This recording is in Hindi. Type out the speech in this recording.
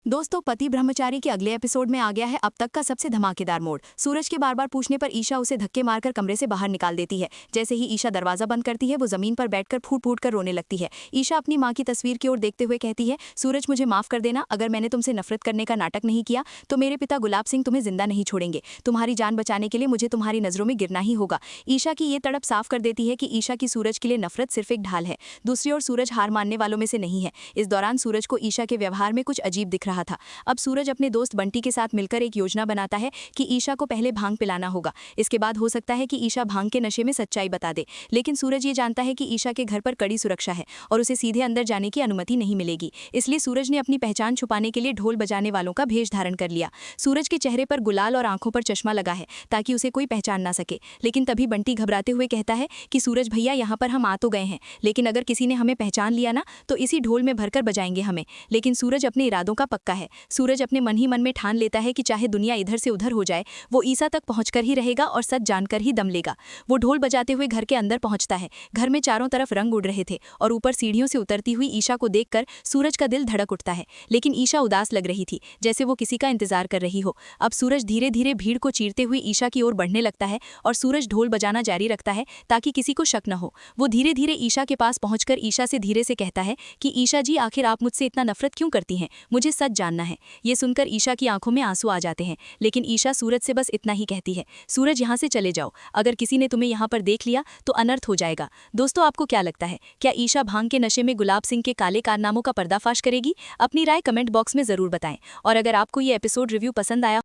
दोस्तों, पति ब्रह्मचारी के अगले एपिसोड में आ गया है अब तक का सबसे धमाकेदार मोड़। सूरज के बार बार पूछने पर ईशा उसे धक्के मारकर कमरे से बाहर निकाल देती है। जैसे ही ईशा दरवाजा बंद करती है, वो जमीन पर बैठकर फूट फूट कर रोने लगती है। ईशा अपनी माँ की तस्वीर की ओर देखते हुए कहती है, सूरज मुझे माफ कर देना, अगर मैंने तुमसे नफरत करने का नाटक नहीं किया तो मेरे पिता गुलाब सिंह तुम्हें जिंदा नहीं छोड़ेंगे। तुम्हारी जान बचाने के लिए मुझे तुम्हारी नजरों में गिरना ही होगा। ईशा की ये तड़प साफ कर देती है कि ईशा की सूरज के लिए नफरत सिर्फ एक ढाल है। दूसरी ओर सूरज हार मानने वालों में से नहीं है। इस दौरान सूरज को ईशा के व्यवहार में कुछ अजीब दिख रहा था। अब सूरज अपने दोस्त बंटी के साथ मिलकर एक योजना बनाता है कि ईशा को पहले भांग पिलाना होगा। इसके बाद हो सकता है कि ईशा भांग के नशे में सच्चाई बता दे। लेकिन सूरज ये जानता है कि ईशा के घर पर कड़ी सुरक्षा है और उसे सीधे अंदर जाने की अनुमति नहीं मिलेगी। इसलिए सूरज ने अपनी पहचान छुपाने के लिए ढोल बजाने वालों का भेष धारण कर लिया। सूरज के चेहरे पर गुलाल और आंखों पर चश्मा लगा है ताकि उसे कोई पहचान ना सके। लेकिन तभी बंटी घबराते हुए कहता है कि सूरज भैया, यहाँ पर हम आ तो गए हैं, लेकिन अगर किसी ने हमें पहचान लिया ना तो इसी ढोल में भरकर बजाएंगे हमें। लेकिन सूरज अपने इरादों का पक्का है। सूरज अपने मन ही मन में ठान लेता है कि चाहे दुनिया इधर से उधर हो जाए, वो ईसा तक पहुंचकर ही रहेगा और सच जानकर ही दम लेगा। वो ढोल बजाते हुए घर के अंदर पहुंचता है। घर में चारों तरफ रंग उड़ रहे थे और ऊपर सीढ़ियों से उतरती हुई ईशा को देखकर सूरज का दिल धड़क उठता है। लेकिन ईशा उदास लग रही थी, जैसे वो किसी का इंतजार कर रही हो। अब सूरज धीरे धीरे भीड़ को चीरते हुए ईशा की ओर बढ़ने लगता है और सूरज ढोल बजाना जारी रखता है ताकि किसी को शक न हो। वो धीरे धीरे ईशा के पास पहुंचकर ईशा से धीरे से कहता है कि ईशा जी, आखिर आप मुझसे इतना नफरत क्यों करती हैं? मुझे सच जानना है। ये सुनकर ईशा की आंखों में आंसू आ जाते हैं, लेकिन ईशा सूरज से बस इतना ही कहती है, सूरज यहाँ से चले जाओ, अगर किसी ने तुम्हें यहाँ पर देख लिया तो अनर्थ हो जाएगा। दोस्तों, आपको क्या लगता है, क्या ईशा भांग के नशे में गुलाब सिंह के काले कारनामों का पर्दाफाश करेगी? अपनी राय कमेंट बॉक्स में जरूर बताएं। और अगर आपको ये एपिसोड रिव्यू पसंद आया